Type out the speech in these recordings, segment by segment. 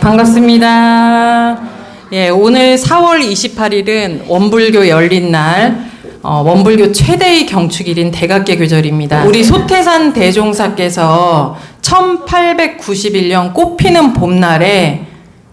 반갑습니다. 예, 오늘 4월 28일은 원불교 열린 날, 원불교 최대의 경축일인 대각계 교절입니다. 우리 소태산 대종사께서 1891년 꽃피는 봄날에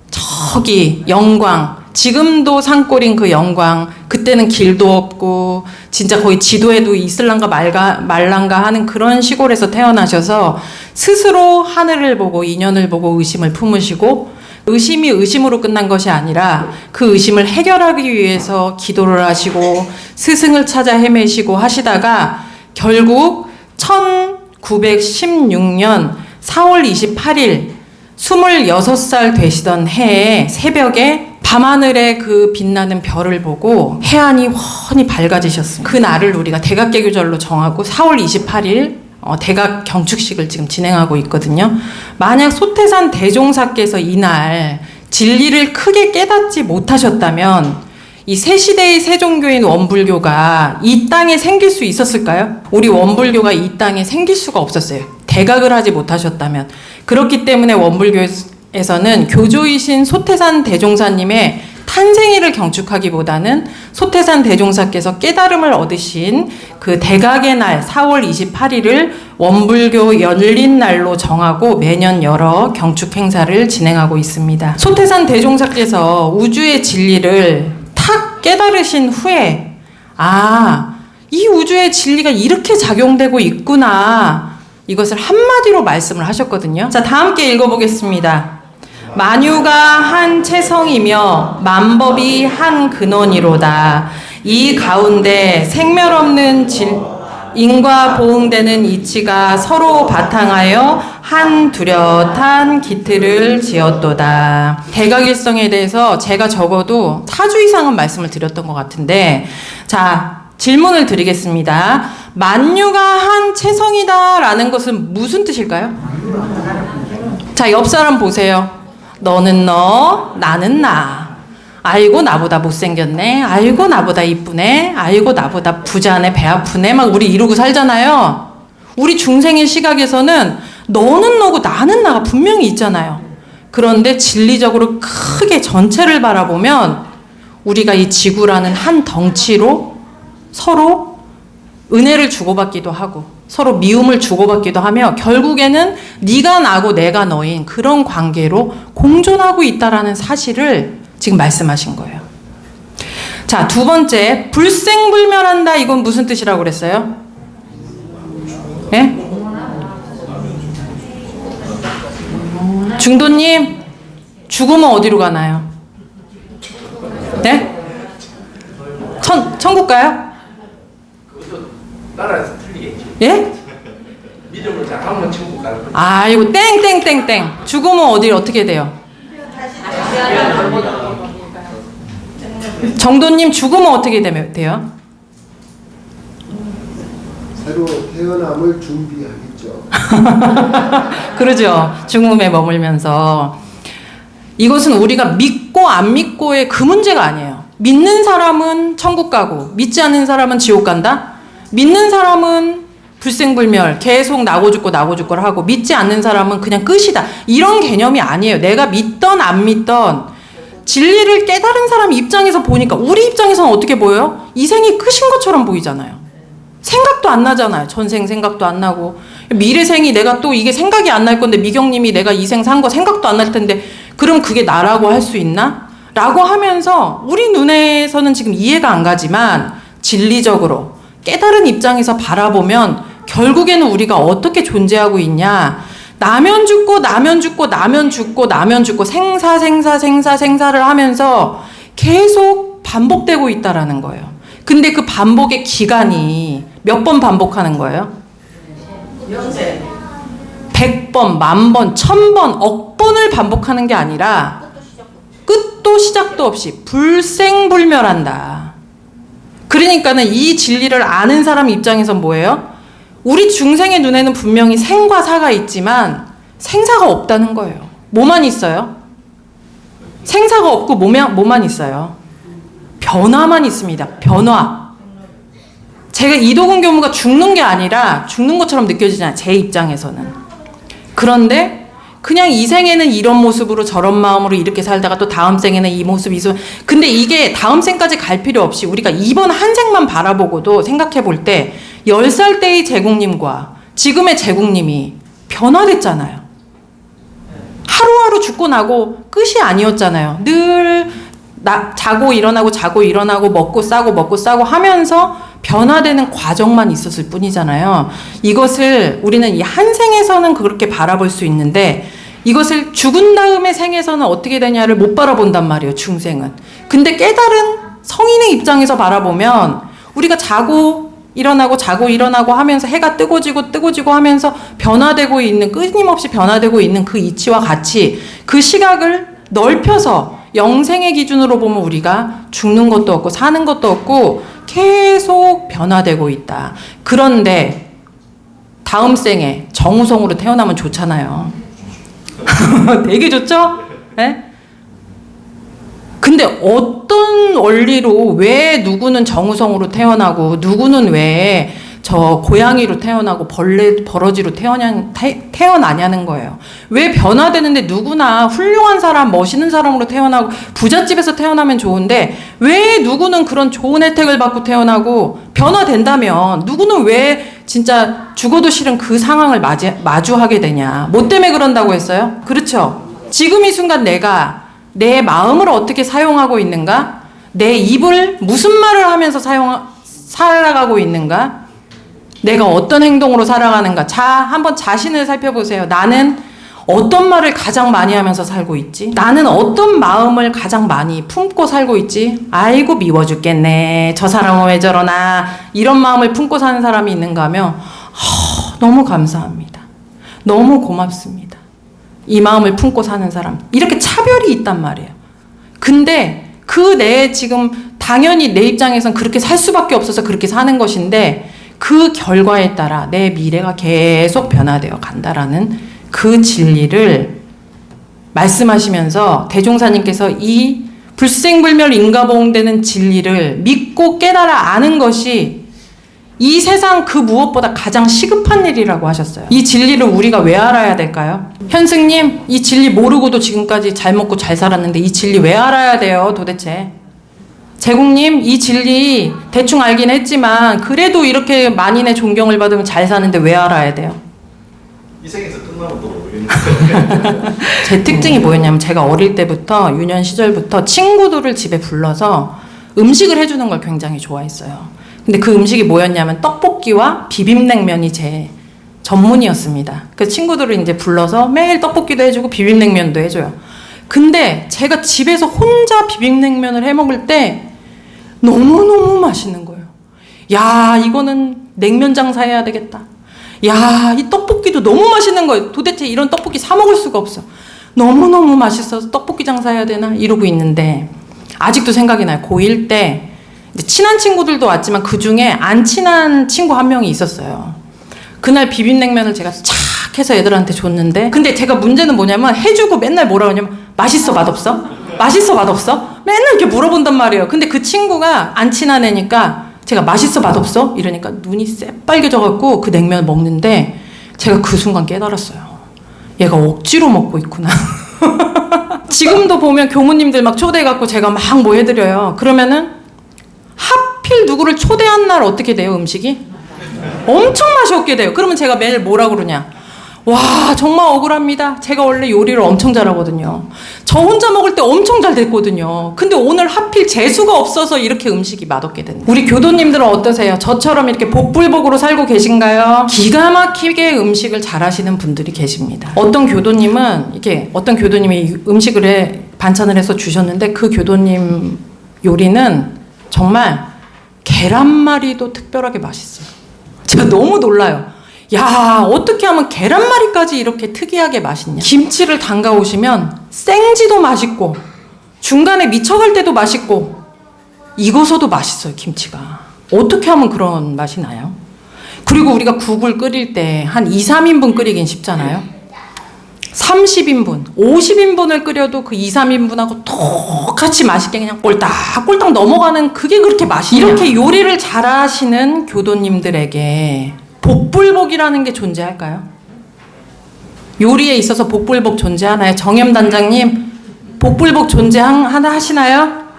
저기 영광, 지금도 산골인 그 영광, 그때는 길도 없고 진짜 거의 지도에도 있을란가 말란가 하는 그런 시골에서 태어나셔서 스스로 하늘을 보고 인연을 보고 의심을 품으시고, 의심이 의심으로 끝난 것이 아니라 그 의심을 해결하기 위해서 기도를 하시고 스승을 찾아 헤매시고 하시다가 결국 1916년 4월 28일 26살 되시던 해에 새벽에 밤하늘에 그 빛나는 별을 보고 해안이 훤히 밝아지셨습니다. 그 날을 우리가 대각계 교절로 정하고 4월 28일 대각 경축식을 지금 진행하고 있거든요. 만약 소태산 대종사께서 이날 진리를 크게 깨닫지 못하셨다면 이 새 시대의 세종교인 원불교가 이 땅에 생길 수 있었을까요? 우리 원불교가 이 땅에 생길 수가 없었어요. 대각을 하지 못하셨다면. 그렇기 때문에 원불교에서는 교조이신 소태산 대종사님의 탄생일을 경축하기보다는 소태산 대종사께서 깨달음을 얻으신 그 대각의 날 4월 28일을 원불교 열린 날로 정하고 매년 여러 경축 행사를 진행하고 있습니다. 소태산 대종사께서 우주의 진리를 탁 깨달으신 후에 이 우주의 진리가 이렇게 작용되고 있구나, 이것을 한마디로 말씀을 하셨거든요. 자, 다 함께 읽어보겠습니다. 만유가 한 체성이며 만법이 한 근원이로다. 이 가운데 생멸 없는 인과 보응되는 이치가 서로 바탕하여 한 뚜렷한 기틀을 지었도다. 대각일성에 대해서 제가 적어도 4주 이상은 말씀을 드렸던 것 같은데, 자, 질문을 드리겠습니다. 만유가 한 체성이다 라는 것은 무슨 뜻일까요? 자, 옆 사람 보세요. 너는 너, 나는 나. 아이고 나보다 못생겼네. 아이고 나보다 이쁘네. 아이고 나보다 부자네, 배 아프네. 막 우리 이러고 살잖아요. 우리 중생의 시각에서는 너는 너고 나는 나가 분명히 있잖아요. 그런데 진리적으로 크게 전체를 바라보면 우리가 이 지구라는 한 덩치로 서로 은혜를 주고받기도 하고 서로 미움을 주고받기도 하며 결국에는 네가 나고 내가 너인 그런 관계로 공존하고 있다라는 사실을 지금 말씀하신 거예요. 자, 두 번째, 불생불멸한다. 이건 무슨 뜻이라고 그랬어요? 예? 중도님, 죽으면 어디로 가나요? 네? 천국 가요? 나라에서 틀리겠지. 예? 믿음을 잘하면 천국 가는 거지. 아이고 땡땡땡땡. 죽으면 어떻게 돼요? 정도님, 죽으면 어떻게 돼요? 새로 태어남을 준비하겠죠. 그러죠. 죽음에 머물면서. 이것은 우리가 믿고 안 믿고의 그 문제가 아니에요. 믿는 사람은 천국 가고 믿지 않는 사람은 지옥 간다? 믿는 사람은 불생불멸, 계속 나고 죽고를 하고, 믿지 않는 사람은 그냥 끝이다. 이런 개념이 아니에요. 내가 믿던 안 믿던 진리를 깨달은 사람 입장에서 보니까 우리 입장에서는 어떻게 보여요? 이 생이 끝인 것처럼 보이잖아요. 생각도 안 나잖아요. 전생 생각도 안 나고, 미래 생이 내가 또 이게 생각이 안 날 건데, 미경님이 내가 이 생 산 거 생각도 안 날 텐데 그럼 그게 나라고 할 수 있나? 라고 하면서 우리 눈에서는 지금 이해가 안 가지만 진리적으로 깨달은 입장에서 바라보면 결국에는 우리가 어떻게 존재하고 있냐, 나면 죽고 생사를 하면서 계속 반복되고 있다라는 거예요. 근데 그 반복의 기간이 몇 번 반복하는 거예요? 100번, 10,000번, 1000번, 억 번을 반복하는 게 아니라 끝도 시작도 없이 불생불멸한다. 그러니까는 이 진리를 아는 사람 입장에선 뭐예요? 우리 중생의 눈에는 분명히 생과 사가 있지만 생사가 없다는 거예요. 뭐만 있어요? 생사가 없고 뭐만 있어요? 변화만 있습니다. 변화. 제가 이도근 교무가 죽는 게 아니라 죽는 것처럼 느껴지잖아요. 제 입장에서는. 그런데 그냥 이 생에는 이런 모습으로 저런 마음으로 이렇게 살다가 또 다음 생에는 이 모습 이 모습. 근데 이게 다음 생까지 갈 필요 없이 우리가 이번 한 생만 바라보고도 생각해 볼 때 10살 때의 제국님과 지금의 제국님이 변화됐잖아요. 하루하루 죽고 나고 끝이 아니었잖아요. 늘 자고 일어나고 먹고 싸고 하면서 변화되는 과정만 있었을 뿐이잖아요. 이것을 우리는 이 한 생에서는 그렇게 바라볼 수 있는데 이것을 죽은 다음의 생에서는 어떻게 되냐를 못 바라본단 말이에요. 중생은. 근데 깨달은 성인의 입장에서 바라보면 우리가 자고 일어나고 하면서 해가 뜨고지고 하면서 변화되고 있는, 끊임없이 변화되고 있는 그 이치와 같이 그 시각을 넓혀서 영생의 기준으로 보면 우리가 죽는 것도 없고 사는 것도 없고 계속 변화되고 있다. 그런데 다음 생에 정우성으로 태어나면 좋잖아요. 되게 좋죠? 네? 근데 어떤 원리로 왜 누구는 정우성으로 태어나고 누구는 왜 저 고양이로 태어나고 버러지로 태어나냐는 거예요. 왜 변화되는데 누구나 훌륭한 사람, 멋있는 사람으로 태어나고 부잣집에서 태어나면 좋은데 왜 누구는 그런 좋은 혜택을 받고 태어나고 변화된다면 누구는 왜 진짜 죽어도 싫은 그 상황을 마주하게 되냐. 뭐 때문에 그런다고 했어요? 그렇죠. 지금 이 순간 내가 내 마음을 어떻게 사용하고 있는가? 내 입을 무슨 말을 하면서 살아가고 있는가? 내가 어떤 행동으로 살아가는가? 한번 자신을 살펴보세요. 나는 어떤 말을 가장 많이 하면서 살고 있지? 나는 어떤 마음을 가장 많이 품고 살고 있지? 아이고 미워 죽겠네. 저 사람은 왜 저러나. 이런 마음을 품고 사는 사람이 있는가 하면 너무 감사합니다. 너무 고맙습니다. 이 마음을 품고 사는 사람. 이렇게 차별이 있단 말이에요. 근데 그 내 지금 당연히 내 입장에선 그렇게 살 수밖에 없어서 그렇게 사는 것인데 그 결과에 따라 내 미래가 계속 변화되어 간다라는 그 진리를 말씀하시면서 대종사님께서 이 불생불멸 인가보응되는 진리를 믿고 깨달아 아는 것이 이 세상 그 무엇보다 가장 시급한 일이라고 하셨어요. 이 진리를 우리가 왜 알아야 될까요? 현승님, 이 진리 모르고도 지금까지 잘 먹고 잘 살았는데 이 진리 왜 알아야 돼요, 도대체? 제국님, 이 진리 대충 알긴 했지만 그래도 이렇게 만인의 존경을 받으면 잘 사는데 왜 알아야 돼요? 이 생에서 끝나면 또 모르겠는데. 제 특징이 뭐였냐면 제가 어릴 때부터 유년 시절부터 친구들을 집에 불러서 음식을 해주는 걸 굉장히 좋아했어요. 근데 그 음식이 뭐였냐면 떡볶이와 비빔냉면이 제 전문이었습니다. 그 친구들을 이제 불러서 매일 떡볶이도 해주고 비빔냉면도 해줘요. 근데 제가 집에서 혼자 비빔냉면을 해 먹을 때 너무너무 맛있는 거예요. 야, 이거는 냉면 장사해야 되겠다. 야, 이 떡볶이도 너무 맛있는 거예요. 도대체 이런 떡볶이 사 먹을 수가 없어. 너무너무 맛있어서 떡볶이 장사해야 되나? 이러고 있는데 아직도 생각이 나요. 고1 때 친한 친구들도 왔지만 그 중에 안 친한 친구 한 명이 있었어요. 그날 비빔냉면을 제가 착 해서 애들한테 줬는데 근데 제가 문제는 뭐냐면 해주고 맨날 뭐라 하냐면 맛있어 맛없어? 맛있어 맛없어? 맨날 이렇게 물어본단 말이에요. 근데 그 친구가 안 친한 애니까 제가 맛있어 맛없어? 이러니까 눈이 새빨개져갖고 그 냉면을 먹는데 제가 그 순간 깨달았어요. 얘가 억지로 먹고 있구나. 지금도 보면 교무님들 막 초대해갖고 제가 막 뭐 해드려요. 그러면은 하필 누구를 초대한 날 어떻게 돼요, 음식이? 엄청 맛이 없게 돼요. 그러면 제가 매일 뭐라 그러냐? 와, 정말 억울합니다. 제가 원래 요리를 엄청 잘하거든요. 저 혼자 먹을 때 엄청 잘 됐거든요. 근데 오늘 하필 재수가 없어서 이렇게 음식이 맛없게 됐네. 우리 교도님들은 어떠세요? 저처럼 이렇게 복불복으로 살고 계신가요? 기가 막히게 음식을 잘하시는 분들이 계십니다. 어떤 교도님이 음식을 반찬을 해서 주셨는데 그 교도님 요리는 정말 계란말이도 특별하게 맛있어요. 제가 너무 놀라요. 야, 어떻게 하면 계란말이까지 이렇게 특이하게 맛있냐. 김치를 담가 오시면 생지도 맛있고 중간에 미쳐갈 때도 맛있고 익어서도 맛있어요, 김치가. 어떻게 하면 그런 맛이 나요? 그리고 우리가 국을 끓일 때 한 2, 3인분 끓이긴 쉽잖아요. 30인분, 50인분을 끓여도 그 2, 3인분하고 똑같이 맛있게 그냥 꼴딱꼴딱 넘어가는 그게 그렇게 맛있냐. 이렇게 요리를 잘하시는 교도님들에게 복불복이라는 게 존재할까요? 요리에 있어서 복불복 존재하나요? 정염 단장님, 복불복 하나 하시나요?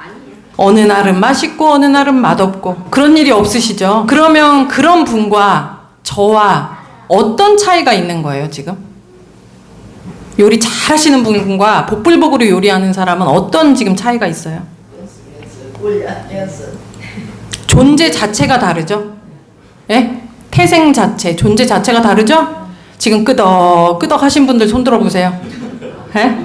어느 날은 맛있고 어느 날은 맛없고 그런 일이 없으시죠? 그러면 그런 분과 저와 어떤 차이가 있는 거예요, 지금? 요리 잘 하시는 분과 복불복으로 요리하는 사람은 어떤 지금 차이가 있어요? 존재 자체가 다르죠? 예? 태생 자체, 존재 자체가 다르죠? 지금 끄덕끄덕 하신 분들 손 들어보세요. 예?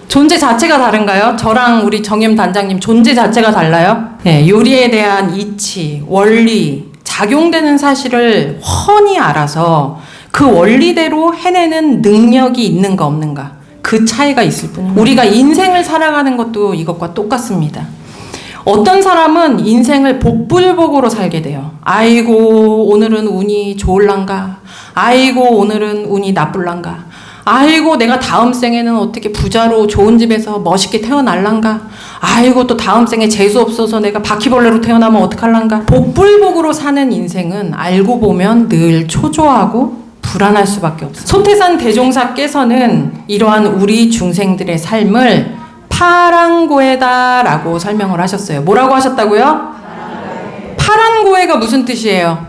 존재 자체가 다른가요? 저랑 우리 정임 단장님 존재 자체가 달라요? 예, 요리에 대한 이치, 원리, 작용되는 사실을 훤히 알아서 그 원리대로 해내는 능력이 있는가 없는가 그 차이가 있을 뿐입니다. 우리가 인생을 살아가는 것도 이것과 똑같습니다. 어떤 사람은 인생을 복불복으로 살게 돼요. 아이고 오늘은 운이 좋을란가, 아이고 오늘은 운이 나쁠란가, 아이고 내가 다음 생에는 어떻게 부자로 좋은 집에서 멋있게 태어날란가, 아이고 또 다음 생에 재수 없어서 내가 바퀴벌레로 태어나면 어떡할란가. 복불복으로 사는 인생은 알고 보면 늘 초조하고 불안할 수밖에 없어요. 소태산 대종사께서는 이러한 우리 중생들의 삶을 파랑고해다라고 설명을 하셨어요. 뭐라고 하셨다고요? 파랑고해가 무슨 뜻이에요?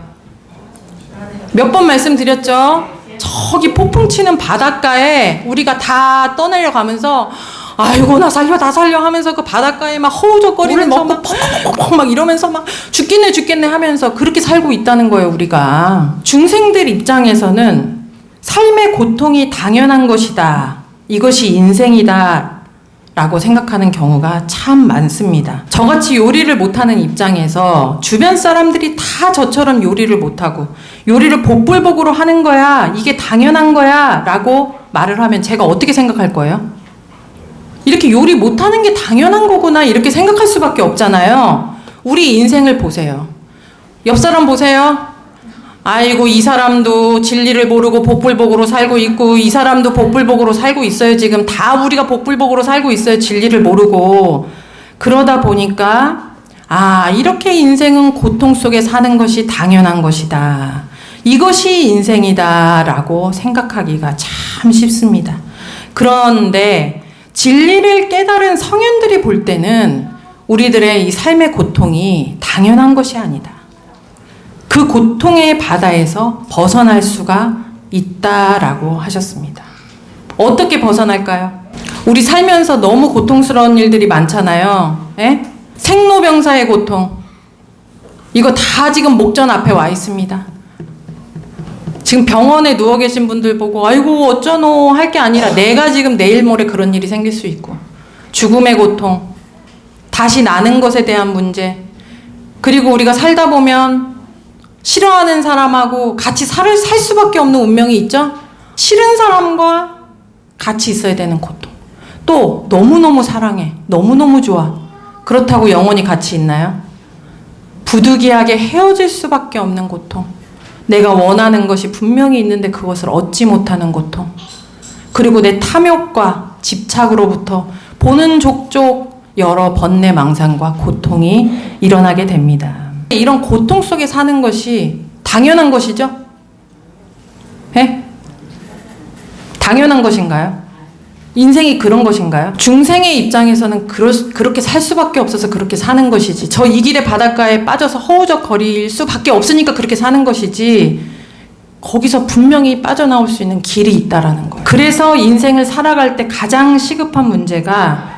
몇 번 말씀드렸죠? 저기 폭풍 치는 바닷가에 우리가 다 떠내려가면서 아이고 나 살려 하면서 그 바닷가에 막 허우적거리면서 막 퍽퍽퍽 막 이러면서 막 죽겠네 하면서 그렇게 살고 있다는 거예요. 우리가 중생들 입장에서는 삶의 고통이 당연한 것이다, 이것이 인생이다 라고 생각하는 경우가 참 많습니다. 저같이 요리를 못하는 입장에서 주변 사람들이 다 저처럼 요리를 못하고 요리를 복불복으로 하는 거야, 이게 당연한 거야 라고 말을 하면 제가 어떻게 생각할 거예요? 이렇게 요리 못하는 게 당연한 거구나 이렇게 생각할 수밖에 없잖아요. 우리 인생을 보세요. 옆 사람 보세요. 아이고 이 사람도 진리를 모르고 복불복으로 살고 있고 이 사람도 복불복으로 살고 있어요. 지금 다 우리가 복불복으로 살고 있어요. 진리를 모르고. 그러다 보니까 아 이렇게 인생은 고통 속에 사는 것이 당연한 것이다, 이것이 인생이다 라고 생각하기가 참 쉽습니다. 그런데 진리를 깨달은 성현들이 볼 때는 우리들의 이 삶의 고통이 당연한 것이 아니다, 그 고통의 바다에서 벗어날 수가 있다라고 하셨습니다. 어떻게 벗어날까요? 우리 살면서 너무 고통스러운 일들이 많잖아요. 예? 생로병사의 고통. 이거 다 지금 목전 앞에 와 있습니다. 지금 병원에 누워 계신 분들 보고 아이고 어쩌노 할 게 아니라 내가 지금 내일 모레 그런 일이 생길 수 있고, 죽음의 고통, 다시 나는 것에 대한 문제, 그리고 우리가 살다 보면 싫어하는 사람하고 같이 살 수밖에 없는 운명이 있죠. 싫은 사람과 같이 있어야 되는 고통. 또 너무너무 사랑해, 너무너무 좋아, 그렇다고 영원히 같이 있나요? 부득이하게 헤어질 수밖에 없는 고통, 내가 원하는 것이 분명히 있는데 그것을 얻지 못하는 고통, 그리고 내 탐욕과 집착으로부터 보는 족족 여러 번뇌망상과 고통이 일어나게 됩니다. 이런 고통 속에 사는 것이 당연한 것이죠? 예? 당연한 것인가요? 인생이 그런 것인가요? 중생의 입장에서는 그렇게 살 수밖에 없어서 그렇게 사는 것이지, 저 이 길의 바닷가에 빠져서 허우적거릴 수밖에 없으니까 그렇게 사는 것이지, 거기서 분명히 빠져나올 수 있는 길이 있다라는 거. 그래서 인생을 살아갈 때 가장 시급한 문제가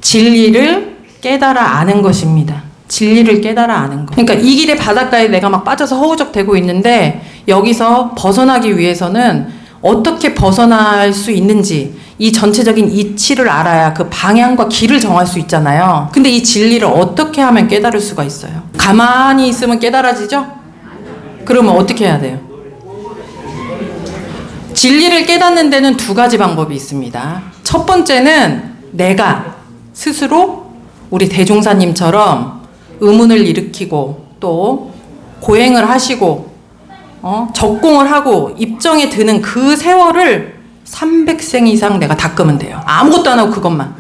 진리를 깨달아 아는 것입니다. 진리를 깨달아 아는 거. 그러니까 이 길의 바닷가에 내가 막 빠져서 허우적대고 있는데 여기서 벗어나기 위해서는 어떻게 벗어날 수 있는지 이 전체적인 이치를 알아야 그 방향과 길을 정할 수 있잖아요. 근데 이 진리를 어떻게 하면 깨달을 수가 있어요? 가만히 있으면 깨달아지죠? 그러면 어떻게 해야 돼요? 진리를 깨닫는 데는 두 가지 방법이 있습니다. 첫 번째는 내가 스스로 우리 대종사님처럼 의문을 일으키고 또 고행을 하시고 적공을 하고 입정에 드는 그 세월을 300생 이상 내가 닦으면 돼요. 아무것도 안 하고 그것만.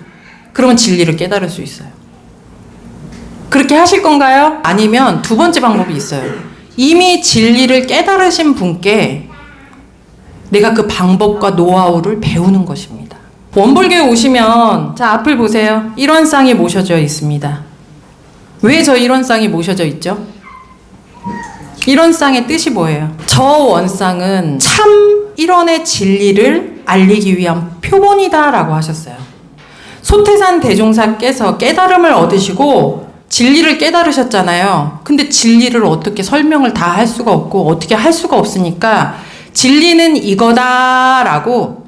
그러면 진리를 깨달을 수 있어요. 그렇게 하실 건가요? 아니면 두 번째 방법이 있어요. 이미 진리를 깨달으신 분께 내가 그 방법과 노하우를 배우는 것입니다. 원불교에 오시면 자 앞을 보세요. 일원상이 모셔져 있습니다. 왜 저 일원상이 모셔져 있죠? 일원상의 뜻이 뭐예요? 저 원상은 참 일원의 진리를 알리기 위한 표본이다라고 하셨어요. 소태산 대종사께서 깨달음을 얻으시고 진리를 깨달으셨잖아요. 근데 진리를 어떻게 설명을 다 할 수가 없고 어떻게 할 수가 없으니까 진리는 이거다라고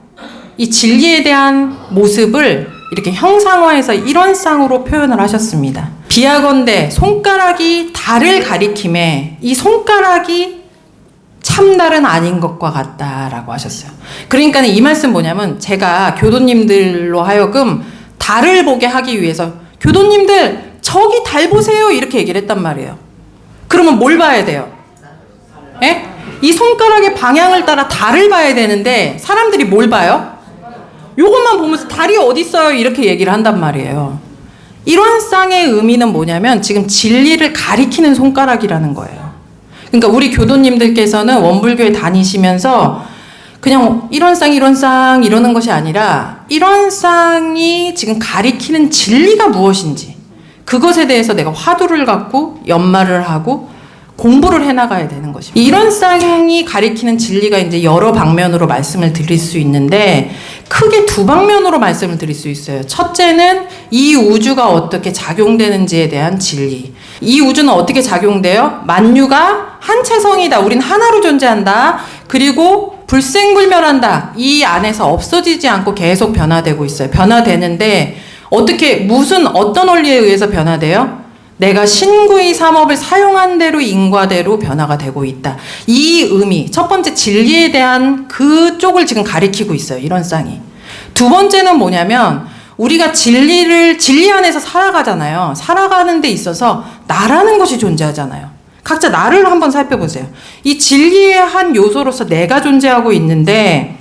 이 진리에 대한 모습을 이렇게 형상화해서 일원상으로 표현을 하셨습니다. 비하건대 손가락이 달을 가리킴에 이 손가락이 참달은 아닌 것과 같다라고 하셨어요. 그러니까 이 말씀 뭐냐면 제가 교도님들로 하여금 달을 보게 하기 위해서 교도님들 저기 달 보세요 이렇게 얘기를 했단 말이에요. 그러면 뭘 봐야 돼요? 예? 이 손가락의 방향을 따라 달을 봐야 되는데 사람들이 뭘 봐요? 요것만 보면서 달이 어디 있어요 이렇게 얘기를 한단 말이에요. 일원상의 의미는 뭐냐면 지금 진리를 가리키는 손가락이라는 거예요. 그러니까 우리 교도님들께서는 원불교에 다니시면서 그냥 일원상 이러는 것이 아니라 일원상이 지금 가리키는 진리가 무엇인지 그것에 대해서 내가 화두를 갖고 연마를 하고 공부를 해나가야 되는 것입니다. 일원상이 가리키는 진리가 이제 여러 방면으로 말씀을 드릴 수 있는데 크게 두 방면으로 말씀을 드릴 수 있어요. 첫째는 이 우주가 어떻게 작용되는지에 대한 진리. 이 우주는 어떻게 작용돼요? 만유가 한체성이다. 우린 하나로 존재한다. 그리고 불생불멸한다. 이 안에서 없어지지 않고 계속 변화되고 있어요. 변화되는데 어떤 원리에 의해서 변화돼요? 내가 신구의 삼업을 사용한 대로 인과대로 변화가 되고 있다. 이 의미, 첫 번째 진리에 대한 그쪽을 지금 가리키고 있어요. 일원상이. 두 번째는 뭐냐면 우리가 진리 안에서 살아가잖아요. 살아가는 데 있어서 나라는 것이 존재하잖아요. 각자 나를 한번 살펴보세요. 이 진리의 한 요소로서 내가 존재하고 있는데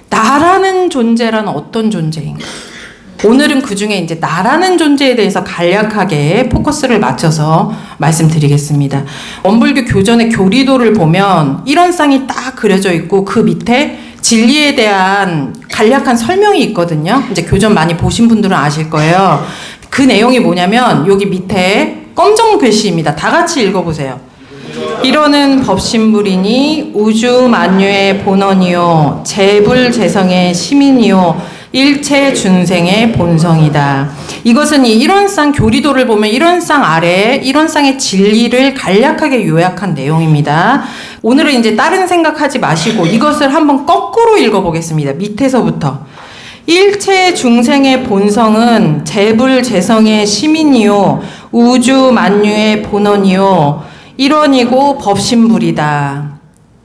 나라는 존재란 어떤 존재인가? 오늘은 그 중에 이제 나라는 존재에 대해서 간략하게 포커스를 맞춰서 말씀드리겠습니다. 원불교 교전의 교리도를 보면 일원상이 딱 그려져 있고 그 밑에 진리에 대한 간략한 설명이 있거든요. 이제 교전 많이 보신 분들은 아실 거예요. 그 내용이 뭐냐면 여기 밑에 검정 글씨입니다. 다 같이 읽어보세요. 이러는 법신불이니 우주 만유의 본원이요 재불재성의 시민이요 일체 준생의 본성이다. 이것은 이 일원상 교리도를 보면 일원상 아래에 일원상의 진리를 간략하게 요약한 내용입니다. 오늘은 이제 다른 생각하지 마시고 이것을 한번 거꾸로 읽어보겠습니다. 밑에서부터. 일체 중생의 본성은 재불재성의 시민이요 우주 만유의 본원이요 일원이고 법신불이다.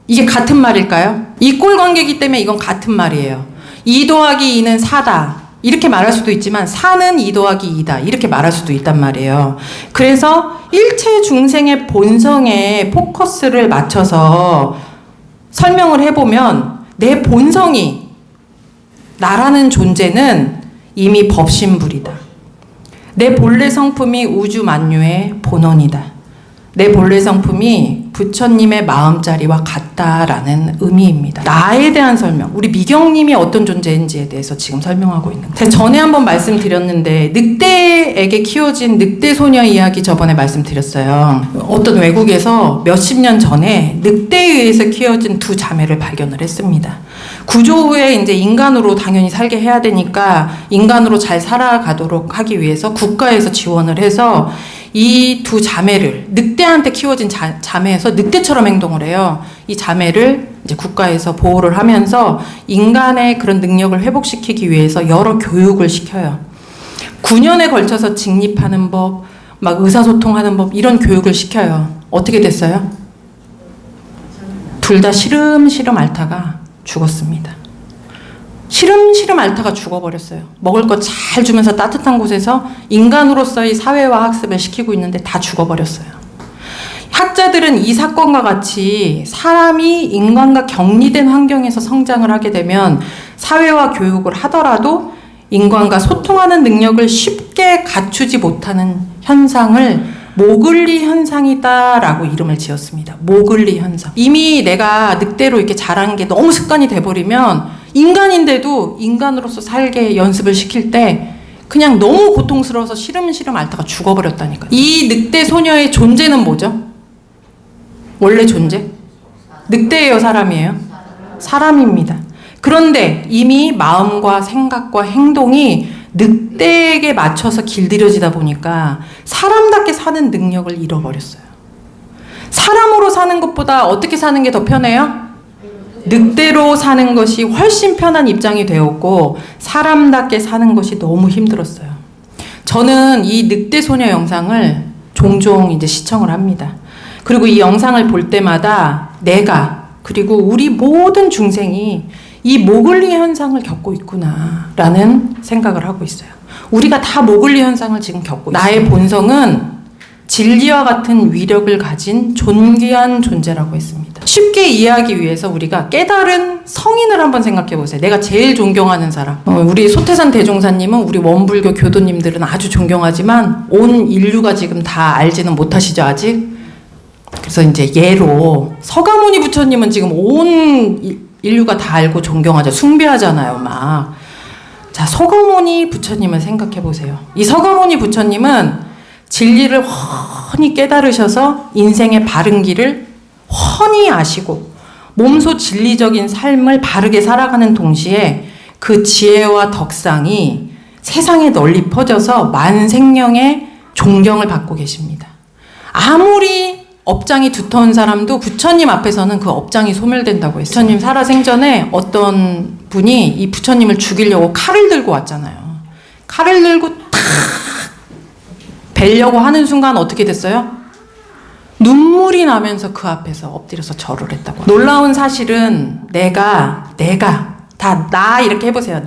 이게 같은 말일까요? 이꼴 관계이기 때문에 이건 같은 말이에요. 2 더하기 2는 4다. 이렇게 말할 수도 있지만 4는 2 더하기 2다. 이렇게 말할 수도 있단 말이에요. 그래서 일체 중생의 본성에 포커스를 맞춰서 설명을 해보면 내 본성이 나라는 존재는 이미 법신불이다. 내 본래 성품이 우주 만유의 본원이다. 내 본래 성품이 부처님의 마음자리와 같다라는 의미입니다. 나에 대한 설명, 우리 미경님이 어떤 존재인지에 대해서 지금 설명하고 있는 거예요. 제가 전에 한번 말씀드렸는데 늑대에게 키워진 늑대 소녀 이야기 저번에 말씀드렸어요. 어떤 외국에서 몇십 년 전에 늑대에 의해서 키워진 두 자매를 발견을 했습니다. 구조 후에 이제 인간으로 당연히 살게 해야 되니까 인간으로 잘 살아가도록 하기 위해서 국가에서 지원을 해서 이 두 자매를 늑대한테 키워진 자매에서 늑대처럼 행동을 해요. 이 자매를 이제 국가에서 보호를 하면서 인간의 그런 능력을 회복시키기 위해서 여러 교육을 시켜요. 9년에 걸쳐서 직립하는 법, 막 의사소통하는 법 이런 교육을 시켜요. 어떻게 됐어요? 둘 다 시름시름 앓다가 죽었습니다. 시름시름 앓다가 죽어버렸어요. 먹을 거 잘 주면서 따뜻한 곳에서 인간으로서의 사회화 학습을 시키고 있는데 다 죽어버렸어요. 학자들은 이 사건과 같이 사람이 인간과 격리된 환경에서 성장을 하게 되면 사회화 교육을 하더라도 인간과 소통하는 능력을 쉽게 갖추지 못하는 현상을 모글리 현상이다라고 이름을 지었습니다. 모글리 현상. 이미 내가 늑대로 이렇게 자란 게 너무 습관이 돼버리면 인간인데도 인간으로서 살게 연습을 시킬 때 그냥 너무 고통스러워서 시름시름 앓다가 죽어버렸다니까. 이 늑대 소녀의 존재는 뭐죠? 원래 존재? 늑대예요, 사람이에요? 사람입니다. 그런데 이미 마음과 생각과 행동이 늑대에게 맞춰서 길들여지다 보니까 사람답게 사는 능력을 잃어버렸어요. 사람으로 사는 것보다 어떻게 사는 게 더 편해요? 늑대로 사는 것이 훨씬 편한 입장이 되었고 사람답게 사는 것이 너무 힘들었어요. 저는 이 늑대 소녀 영상을 종종 이제 시청을 합니다. 그리고 이 영상을 볼 때마다 내가 그리고 우리 모든 중생이 이 모글리 현상을 겪고 있구나라는 생각을 하고 있어요. 우리가 다 모글리 현상을 지금 겪고 있어요. 나의 본성은 진리와 같은 위력을 가진 존귀한 존재라고 했습니다. 쉽게 이해하기 위해서 우리가 깨달은 성인을 한번 생각해 보세요. 내가 제일 존경하는 사람. 우리 소태산 대종사님은 우리 원불교 교도님들은 아주 존경하지만 온 인류가 지금 다 알지는 못하시죠, 아직? 그래서 이제 예로 서가모니 부처님은 지금 온 인류가 다 알고 존경하죠. 숭배하잖아요, 막. 자, 서가모니 부처님을 생각해 보세요. 이 서가모니 부처님은 진리를 훤히 깨달으셔서 인생의 바른 길을 훤히 아시고 몸소 진리적인 삶을 바르게 살아가는 동시에 그 지혜와 덕상이 세상에 널리 퍼져서 만생령의 존경을 받고 계십니다. 아무리 업장이 두터운 사람도 부처님 앞에서는 그 업장이 소멸된다고 했어요. 부처님 살아생전에 어떤 분이 이 부처님을 죽이려고 칼을 들고 왔잖아요. 칼을 들고 탁 벨려고 하는 순간 어떻게 됐어요? 눈물이 나면서 그 앞에서 엎드려서 절을 했다고. 놀라운 사실은 내가 다 나 이렇게 해보세요.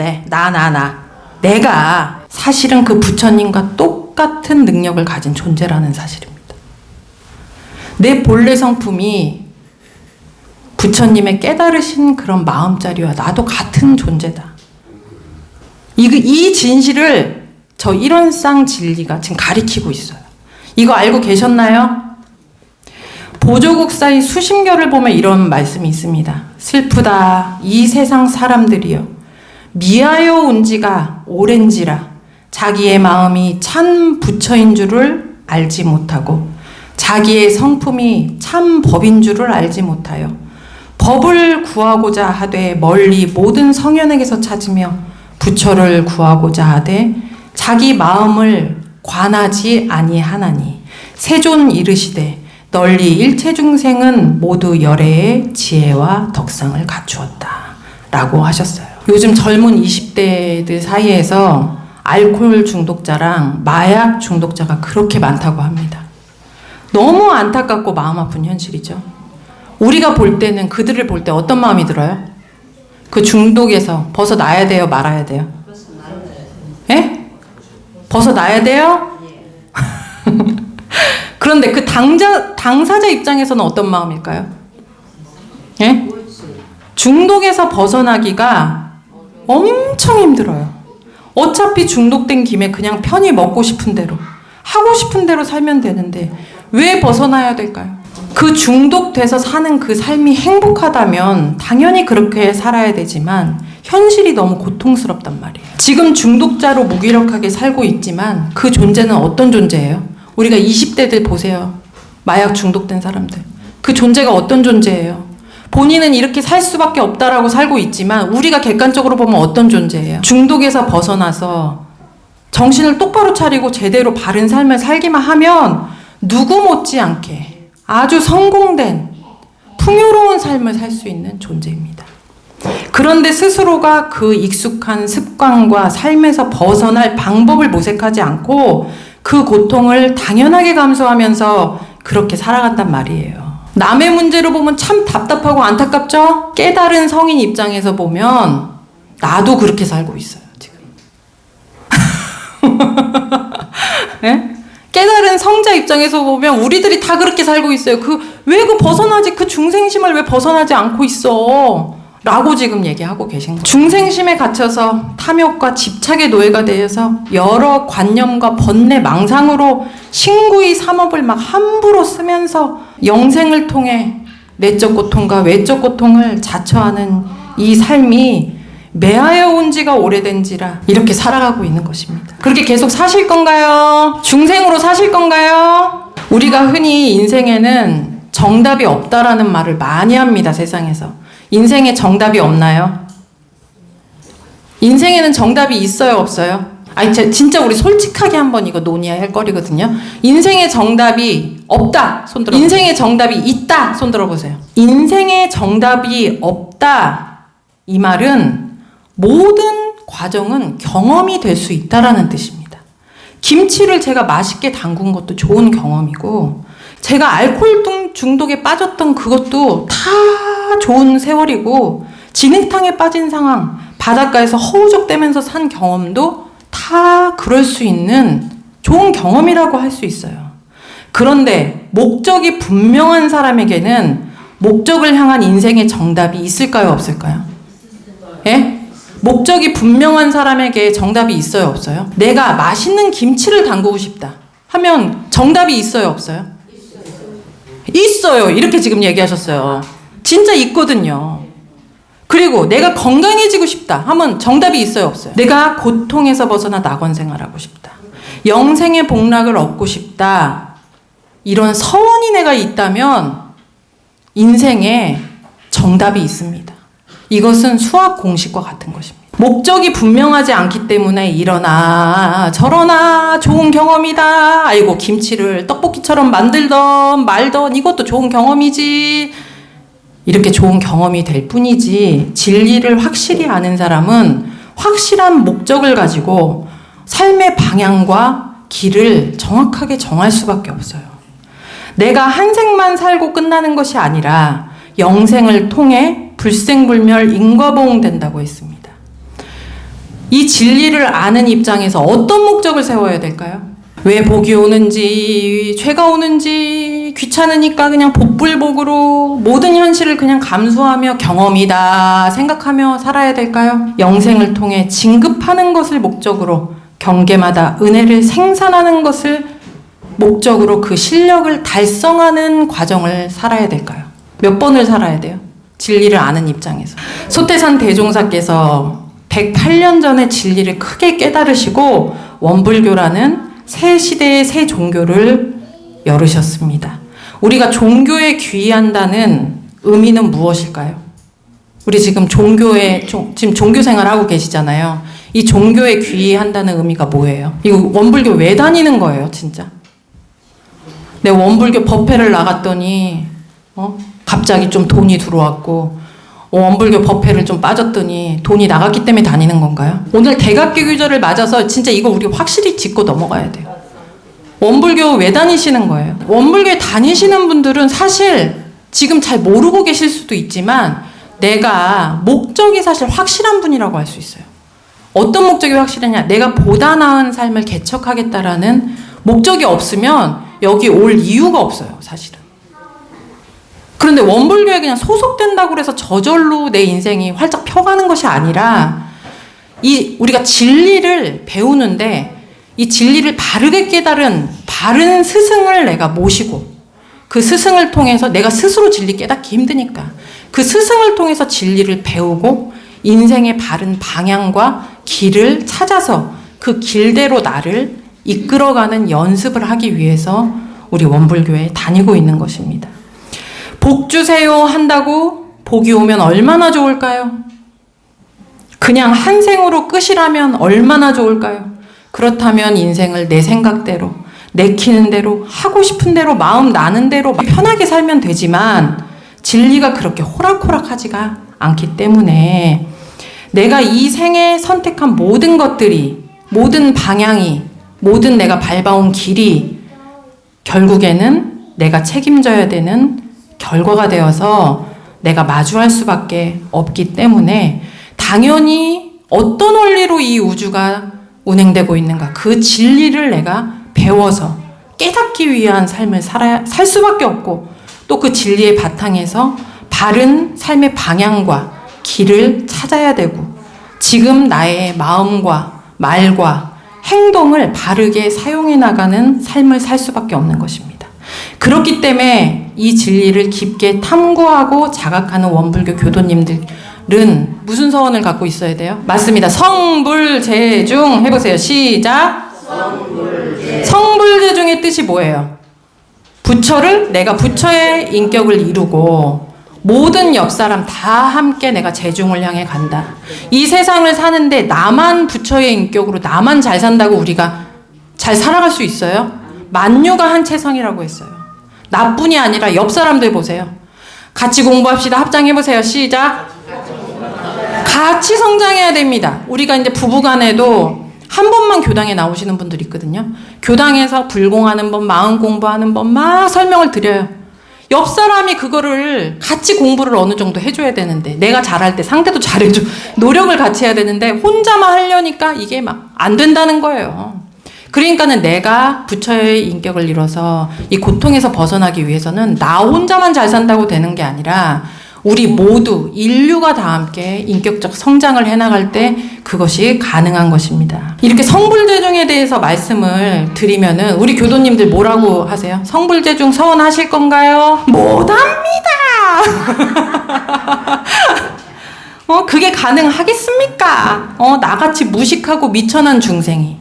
내가 사실은 그 부처님과 똑같은 능력을 가진 존재라는 사실입니다. 내 본래 성품이 부처님의 깨달으신 그런 마음자리와 나도 같은 존재다. 이 진실을 저 일원상 진리가 지금 가리키고 있어요. 이거 알고 계셨나요? 보조국사의 수심결을 보면 이런 말씀이 있습니다. 슬프다 이 세상 사람들이여 미하여 온 지가 오랜지라 자기의 마음이 참 부처인 줄을 알지 못하고 자기의 성품이 참 법인 줄을 알지 못하여 법을 구하고자 하되 멀리 모든 성현에게서 찾으며 부처를 구하고자 하되 자기 마음을 관하지 아니하나니 세존 이르시되 널리 일체 중생은 모두 열애의 지혜와 덕상을 갖추었다 라고 하셨어요. 요즘 젊은 20대들 사이에서 알코올 중독자랑 마약 중독자가 그렇게 많다고 합니다. 너무 안타깝고 마음 아픈 현실이죠. 우리가 볼 때는 그들을 볼 때 어떤 마음이 들어요? 그 중독에서 벗어나야 돼요, 말아야 돼요? 예? 벗어나야 돼요? 그런데 그 당사자 입장에서는 어떤 마음일까요? 예? 중독에서 벗어나기가 엄청 힘들어요. 어차피 중독된 김에 그냥 편히 먹고 싶은 대로 하고 싶은 대로 살면 되는데 왜 벗어나야 될까요? 그 중독돼서 사는 그 삶이 행복하다면 당연히 그렇게 살아야 되지만 현실이 너무 고통스럽단 말이에요. 지금 중독자로 무기력하게 살고 있지만 그 존재는 어떤 존재예요? 우리가 20대들 보세요. 마약 중독된 사람들. 그 존재가 어떤 존재예요? 본인은 이렇게 살 수밖에 없다라고 살고 있지만 우리가 객관적으로 보면 어떤 존재예요? 중독에서 벗어나서 정신을 똑바로 차리고 제대로 바른 삶을 살기만 하면 누구 못지않게 아주 성공된 풍요로운 삶을 살 수 있는 존재입니다. 그런데 스스로가 그 익숙한 습관과 삶에서 벗어날 방법을 모색하지 않고 그 고통을 당연하게 감수하면서 그렇게 살아간단 말이에요. 남의 문제로 보면 참 답답하고 안타깝죠? 깨달은 성인 입장에서 보면 나도 그렇게 살고 있어요, 지금. 네? 깨달은 성자 입장에서 보면 우리들이 다 그렇게 살고 있어요. 왜 그 벗어나지, 그 중생심을 왜 벗어나지 않고 있어? 라고 지금 얘기하고 계신 거예요. 중생심에 갇혀서 탐욕과 집착의 노예가 되어서 여러 관념과 번뇌, 망상으로 신구의 삼업을 막 함부로 쓰면서 영생을 통해 내적 고통과 외적 고통을 자처하는 이 삶이 매하여 온 지가 오래된지라 이렇게 살아가고 있는 것입니다. 그렇게 계속 사실 건가요? 중생으로 사실 건가요? 우리가 흔히 인생에는 정답이 없다라는 말을 많이 합니다, 세상에서. 인생에 정답이 없나요? 인생에는 정답이 있어요, 없어요? 아니, 진짜 우리 솔직하게 한번 이거 논의할 거리거든요. 인생의 정답이 없다, 손 들어. 인생의 정답이 있다, 손 들어보세요. 인생의 정답이 없다, 이 말은 모든 과정은 경험이 될 수 있다라는 뜻입니다. 김치를 제가 맛있게 담근 것도 좋은 경험이고, 제가 알코올 중독에 빠졌던 그것도 다 좋은 세월이고, 진흙탕에 빠진 상황, 바닷가에서 허우적대면서 산 경험도 다 그럴 수 있는 좋은 경험이라고 할 수 있어요. 그런데 목적이 분명한 사람에게는 목적을 향한 인생의 정답이 있을까요, 없을까요? 예? 목적이 분명한 사람에게 정답이 있어요, 없어요? 내가 맛있는 김치를 담그고 싶다 하면 정답이 있어요, 없어요? 있어요. 이렇게 지금 얘기하셨어요. 진짜 있거든요. 그리고 내가 건강해지고 싶다 하면 정답이 있어요, 없어요? 내가 고통에서 벗어나 낙원생활하고 싶다, 영생의 복락을 얻고 싶다, 이런 서원이 내가 있다면 인생에 정답이 있습니다. 이것은 수학 공식과 같은 것입니다. 목적이 분명하지 않기 때문에 이러나 저러나 좋은 경험이다, 아이고 김치를 떡볶이처럼 만들던 말던 이것도 좋은 경험이지, 이렇게 좋은 경험이 될 뿐이지, 진리를 확실히 아는 사람은 확실한 목적을 가지고 삶의 방향과 길을 정확하게 정할 수밖에 없어요. 내가 한 생만 살고 끝나는 것이 아니라 영생을 통해 불생불멸 인과보응된다고 했습니다. 이 진리를 아는 입장에서 어떤 목적을 세워야 될까요? 왜 복이 오는지, 죄가 오는지, 귀찮으니까 그냥 복불복으로 모든 현실을 그냥 감수하며 경험이다 생각하며 살아야 될까요? 영생을 통해 진급하는 것을 목적으로 경계마다 은혜를 생산하는 것을 목적으로 그 실력을 달성하는 과정을 살아야 될까요? 몇 번을 살아야 돼요? 진리를 아는 입장에서. 소태산 대종사께서 108년 전에 진리를 크게 깨달으시고 원불교라는 새 시대의 새 종교를 열으셨습니다. 우리가 종교에 귀의한다는 의미는 무엇일까요? 우리 지금 지금 종교 생활하고 계시잖아요. 이 종교에 귀의한다는 의미가 뭐예요? 이거 원불교 왜 다니는 거예요, 진짜? 내가 원불교 법회를 나갔더니 갑자기 좀 돈이 들어왔고, 원불교 법회를 좀 빠졌더니 돈이 나갔기 때문에 다니는 건가요? 오늘 대각기 규절을 맞아서 진짜 이거 우리 확실히 짚고 넘어가야 돼요. 원불교 왜 다니시는 거예요? 원불교에 다니시는 분들은 사실 지금 잘 모르고 계실 수도 있지만 내가 목적이 사실 확실한 분이라고 할 수 있어요. 어떤 목적이 확실하냐? 내가 보다 나은 삶을 개척하겠다라는 목적이 없으면 여기 올 이유가 없어요, 사실은. 그런데 원불교에 그냥 소속된다고 해서 저절로 내 인생이 활짝 펴가는 것이 아니라, 우리가 진리를 배우는데 이 진리를 바르게 깨달은 바른 스승을 내가 모시고, 그 스승을 통해서 내가 스스로 진리 깨닫기 힘드니까 그 스승을 통해서 진리를 배우고 인생의 바른 방향과 길을 찾아서 그 길대로 나를 이끌어가는 연습을 하기 위해서 우리 원불교에 다니고 있는 것입니다. 복 주세요 한다고 복이 오면 얼마나 좋을까요? 그냥 한 생으로 끝이라면 얼마나 좋을까요? 그렇다면 인생을 내 생각대로, 내키는 대로, 하고 싶은 대로, 마음 나는 대로 편하게 살면 되지만 진리가 그렇게 호락호락하지가 않기 때문에 내가 이 생에 선택한 모든 것들이, 모든 방향이, 모든 내가 밟아온 길이 결국에는 내가 책임져야 되는 결과가 되어서 내가 마주할 수밖에 없기 때문에 당연히 어떤 원리로 이 우주가 운행되고 있는가, 그 진리를 내가 배워서 깨닫기 위한 삶을 살 수밖에 없고, 또 그 진리의 바탕에서 바른 삶의 방향과 길을 찾아야 되고 지금 나의 마음과 말과 행동을 바르게 사용해 나가는 삶을 살 수밖에 없는 것입니다. 그렇기 때문에 이 진리를 깊게 탐구하고 자각하는 원불교 교도님들은 무슨 서원을 갖고 있어야 돼요? 맞습니다. 성불재중 해보세요. 시작. 성불재중의 뜻이 뭐예요? 부처를 내가 부처의 인격을 이루고 모든 옆 사람 다 함께 내가 재중을 향해 간다. 이 세상을 사는데 나만 부처의 인격으로 나만 잘 산다고 우리가 잘 살아갈 수 있어요? 만유가 한 체성이라고 했어요. 나뿐이 아니라 옆 사람들 보세요. 같이 공부합시다. 합장해보세요. 시작. 같이 성장해야 됩니다. 우리가 이제 부부간에도 한 번만 교당에 나오시는 분들이 있거든요. 교당에서 불공하는 법, 마음 공부하는 법 막 설명을 드려요. 옆 사람이 그거를 같이 공부를 어느 정도 해줘야 되는데 내가 잘할 때 상대도 잘해줘. 노력을 같이 해야 되는데 혼자만 하려니까 이게 막 안 된다는 거예요. 그러니까는 내가 부처의 인격을 이뤄서 이 고통에서 벗어나기 위해서는 나 혼자만 잘 산다고 되는 게 아니라 우리 모두 인류가 다 함께 인격적 성장을 해나갈 때 그것이 가능한 것입니다. 이렇게 성불재중에 대해서 말씀을 드리면은 우리 교도님들 뭐라고 하세요? 성불재중 서원하실 건가요? 못합니다. 그게 가능하겠습니까? 나같이 무식하고 미천한 중생이.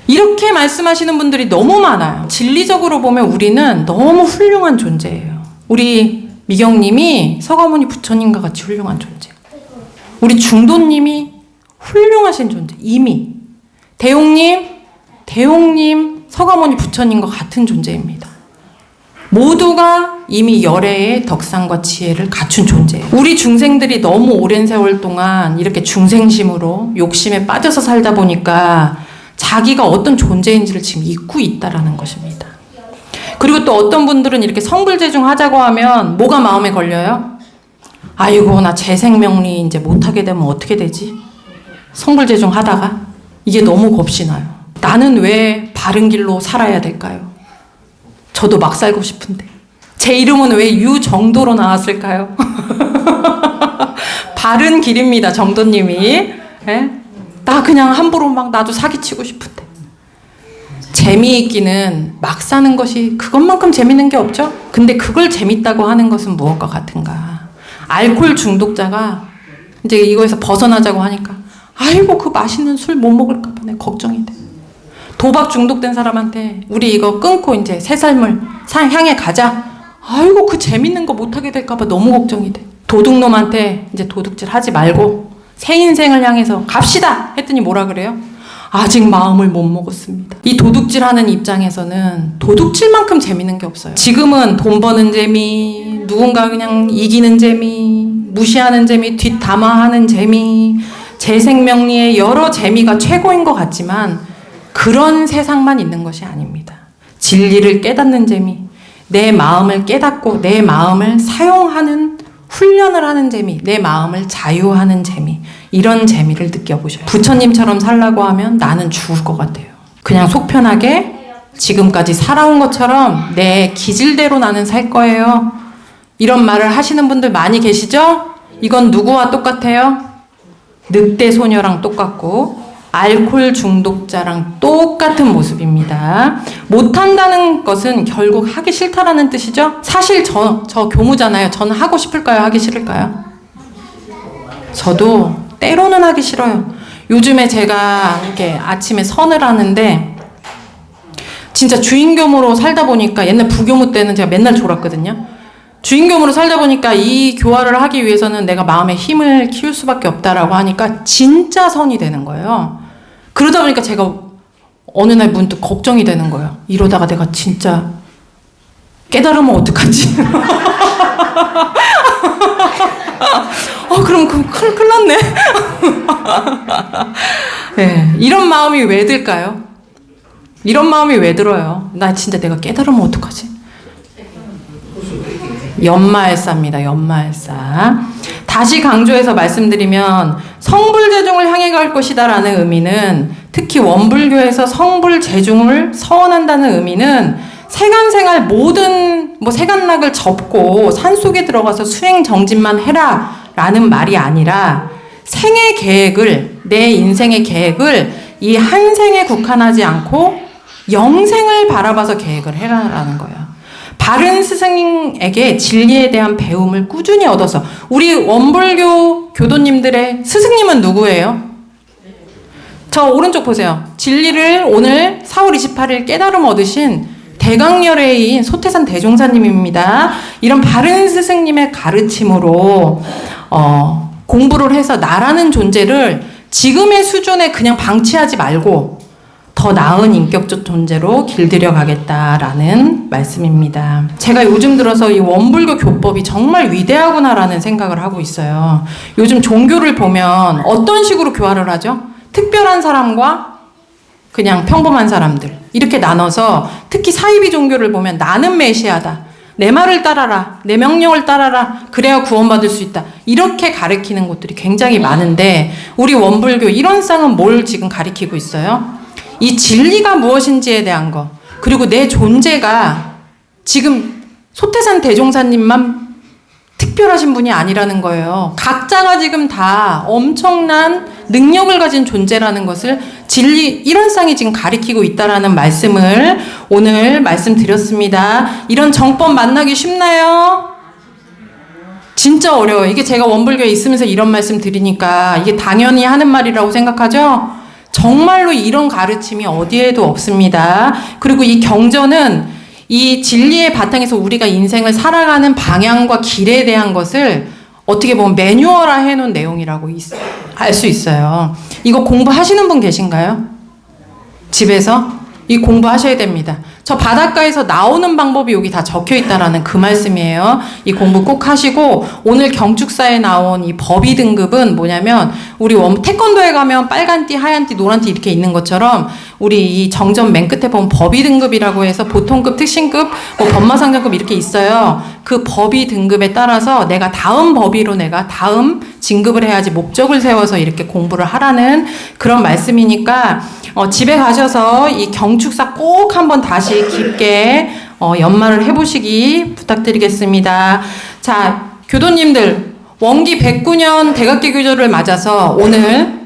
이렇게 말씀하시는 분들이 너무 많아요. 진리적으로 보면 우리는 너무 훌륭한 존재예요. 우리 미경님이 서가모니 부처님과 같이 훌륭한 존재. 우리 중도님이 훌륭하신 존재. 이미. 대용님, 서가모니 부처님과 같은 존재입니다. 모두가 이미 열애의 덕상과 지혜를 갖춘 존재예요. 우리 중생들이 너무 오랜 세월 동안 이렇게 중생심으로 욕심에 빠져서 살다 보니까 자기가 어떤 존재인지를 지금 잊고 있다라는 것입니다. 그리고 또 어떤 분들은 이렇게 성불재중 하자고 하면 뭐가 마음에 걸려요? 아이고 나 재생명리 이제 못하게 되면 어떻게 되지? 성불재중 하다가 이게 너무 겁이 나요. 나는 왜 바른 길로 살아야 될까요? 저도 막 살고 싶은데 제 이름은 왜 유정도로 나왔을까요? 바른 길입니다. 정도님이. 예? 나 그냥 함부로 막 나도 사기치고 싶은데 재미있기는 막 사는 것이 그것만큼 재밌는 게 없죠? 근데 그걸 재밌다고 하는 것은 무엇과 같은가? 알코올 중독자가 이제 이거에서 벗어나자고 하니까 아이고 그 맛있는 술 못 먹을까 봐 내 걱정이 돼. 도박 중독된 사람한테 우리 이거 끊고 이제 새 삶을 향해 가자. 아이고 그 재밌는 거 못하게 될까 봐 너무 걱정이 돼. 도둑놈한테 이제 도둑질 하지 말고 새 인생을 향해서 갑시다 했더니 뭐라 그래요? 아직 마음을 못 먹었습니다. 이 도둑질하는 입장에서는 도둑질만큼 재밌는 게 없어요. 지금은 돈 버는 재미, 누군가 그냥 이기는 재미, 무시하는 재미, 뒷담화하는 재미, 재생명리의 여러 재미가 최고인 것 같지만 그런 세상만 있는 것이 아닙니다. 진리를 깨닫는 재미, 내 마음을 깨닫고 내 마음을 사용하는 훈련을 하는 재미, 내 마음을 자유하는 재미, 이런 재미를 느껴보셔요. 부처님처럼 살라고 하면 나는 죽을 것 같아요. 그냥 속 편하게 지금까지 살아온 것처럼 내 기질대로 나는 살 거예요. 이런 말을 하시는 분들 많이 계시죠? 이건 누구와 똑같아요? 늑대 소녀랑 똑같고 알코올 중독자랑 똑같은 모습입니다. 못한다는 것은 결국 하기 싫다라는 뜻이죠? 사실 저 교무잖아요. 저는 하고 싶을까요? 하기 싫을까요? 저도 때로는 하기 싫어요. 요즘에 제가 이렇게 아침에 선을 하는데 진짜 주인교무로 살다 보니까 옛날 부교무 때는 제가 맨날 졸았거든요. 주인교무로 살다 보니까 이 교화를 하기 위해서는 내가 마음의 힘을 키울 수밖에 없다라고 하니까 진짜 선이 되는 거예요. 그러다 보니까 제가 어느 날 문득 걱정이 되는 거예요. 이러다가 내가 진짜 깨달으면 어떡하지? 그럼 큰일 났네. 네, 이런 마음이 왜 들까요? 이런 마음이 왜 들어요? 나 진짜 내가 깨달으면 어떡하지? 연마을사입니다. 연마을사. 다시 강조해서 말씀드리면 성불재중을 향해 갈 것이다라는 의미는 특히 원불교에서 성불재중을 서원한다는 의미는 세간생활 모든 세간락을 접고 산속에 들어가서 수행정진만 해라 라는 말이 아니라 생애 계획을, 내 인생의 계획을 이 한 생에 국한하지 않고 영생을 바라봐서 계획을 해라라는 거예요. 바른 스승에게 진리에 대한 배움을 꾸준히 얻어서, 우리 원불교 교도님들의 스승님은 누구예요? 저 오른쪽 보세요. 진리를 오늘 4월 28일 깨달음 얻으신 대강열애인 소태산 대종사님입니다. 이런 바른 스승님의 가르침으로 공부를 해서 나라는 존재를 지금의 수준에 그냥 방치하지 말고 더 나은 인격적 존재로 길들여 가겠다라는 말씀입니다. 제가 요즘 들어서 이 원불교 교법이 정말 위대하구나라는 생각을 하고 있어요. 요즘 종교를 보면 어떤 식으로 교화를 하죠? 특별한 사람과 그냥 평범한 사람들 이렇게 나눠서, 특히 사이비 종교를 보면 나는 메시아다, 내 말을 따라라, 내 명령을 따라라, 그래야 구원받을 수 있다, 이렇게 가르치는 곳들이 굉장히 많은데, 우리 원불교 일원상은 뭘 지금 가르치고 있어요? 이 진리가 무엇인지에 대한 거, 그리고 내 존재가 지금 소태산 대종사님만 특별하신 분이 아니라는 거예요. 각자가 지금 다 엄청난 능력을 가진 존재라는 것을 진리 일원상이 지금 가리키고 있다라는 말씀을 오늘 말씀드렸습니다. 이런 정법 만나기 쉽나요? 진짜 어려워요. 이게 제가 원불교에 있으면서 이런 말씀 드리니까 이게 당연히 하는 말이라고 생각하죠? 정말로 이런 가르침이 어디에도 없습니다. 그리고 이 경전은 이 진리의 바탕에서 우리가 인생을 살아가는 방향과 길에 대한 것을 어떻게 보면 매뉴얼화 해놓은 내용이라고 알 수 있어요. 이거 공부하시는 분 계신가요? 집에서? 이 공부하셔야 됩니다. 저 바닷가에서 나오는 방법이 여기 다 적혀 있다라는 그 말씀이에요. 이 공부 꼭 하시고, 오늘 경축사에 나온 이 법의 등급은 뭐냐면, 우리 태권도에 가면 빨간 띠, 하얀 띠, 노란 띠 이렇게 있는 것처럼, 우리 이 정전 맨 끝에 보면 법의 등급이라고 해서 보통급, 특신급, 뭐 법마상장급 이렇게 있어요. 그 법의 등급에 따라서 내가 다음 법의로 내가 다음 진급을 해야지 목적을 세워서 이렇게 공부를 하라는 그런 말씀이니까, 집에 가셔서 이 경축사 꼭 한번 다시 깊게 연말을 해보시기 부탁드리겠습니다. 자, 교도님들, 원기 109년 대각계 규절을 맞아서 오늘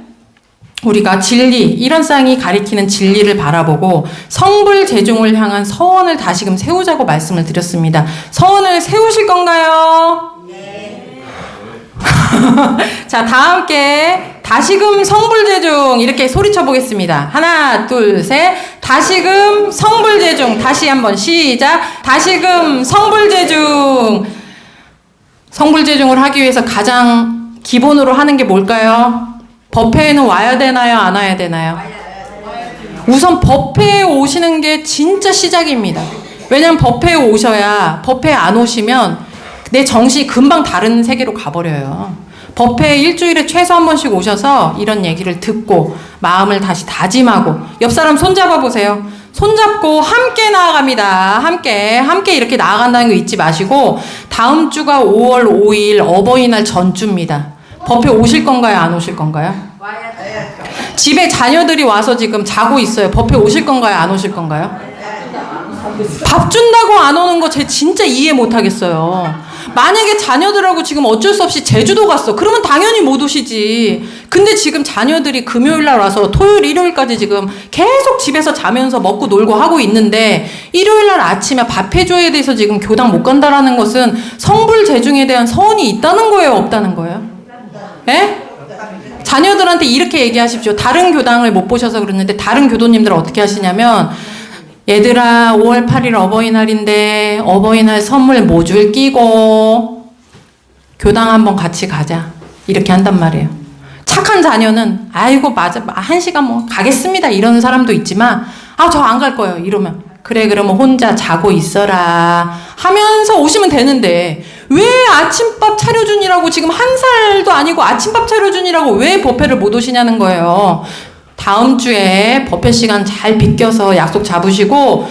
우리가 진리, 일원상이 가리키는 진리를 바라보고 성불 제중을 향한 서원을 다시금 세우자고 말씀을 드렸습니다. 서원을 세우실 건가요? 네. 자, 다 함께 다시금 성불제중 이렇게 소리쳐 보겠습니다. 하나, 둘, 셋. 다시금 성불제중. 다시 한번 시작. 다시금 성불제중. 성불제중을 하기 위해서 가장 기본으로 하는 게 뭘까요? 법회에는 와야 되나요? 안 와야 되나요? 우선 법회에 오시는 게 진짜 시작입니다. 왜냐면 법회에 오셔야, 법회에 안 오시면 내 정신이 금방 다른 세계로 가버려요. 법회에 일주일에 최소 한 번씩 오셔서 이런 얘기를 듣고 마음을 다시 다짐하고, 옆 사람 손잡아 보세요. 손잡고 함께 나아갑니다. 함께 이렇게 나아간다는 거 잊지 마시고, 다음 주가 5월 5일 어버이날 전주입니다. 법회 오실 건가요? 안 오실 건가요? 집에 자녀들이 와서 지금 자고 있어요. 법회 오실 건가요? 안 오실 건가요? 밥 준다고 안 오는 거 제 진짜 이해 못 하겠어요. 만약에 자녀들하고 지금 어쩔 수 없이 제주도 갔어. 그러면 당연히 못 오시지. 근데 지금 자녀들이 금요일 날 와서 토요일, 일요일까지 지금 계속 집에서 자면서 먹고 놀고 하고 있는데, 일요일 날 아침에 밥 해줘야 돼서 지금 교당 못 간다라는 것은 성불 제중에 대한 서원이 있다는 거예요? 없다는 거예요? 예? 자녀들한테 이렇게 얘기하십시오. 다른 교당을 못 보셔서 그러는데, 다른 교도님들은 어떻게 하시냐면, 얘들아 5월 8일 어버이날인데 어버이날 선물 모줄 끼고 교당 한번 같이 가자, 이렇게 한단 말이에요. 착한 자녀는 아이고 맞아, 1시간 뭐 가겠습니다 이러는 사람도 있지만, 아 저 안 갈 거예요 이러면, 그래 그러면 혼자 자고 있어라 하면서 오시면 되는데, 왜 아침밥 차려준이라고, 지금 1살도 아니고 아침밥 차려준이라고 왜 법회를 못 오시냐는 거예요. 다음 주에 법회 시간 잘 비껴서 약속 잡으시고,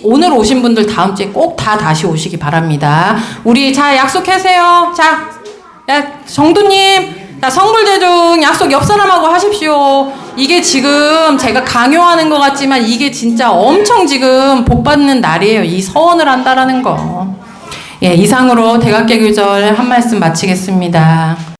오늘 오신 분들 다음 주에 꼭 다 다시 오시기 바랍니다. 우리 자 약속하세요. 자, 야 정도님, 자 성불제중 약속 옆 사람하고 하십시오. 이게 지금 제가 강요하는 것 같지만 이게 진짜 엄청 지금 복 받는 날이에요. 이 서원을 한다라는 거. 예, 이상으로 대각계교절 한 말씀 마치겠습니다.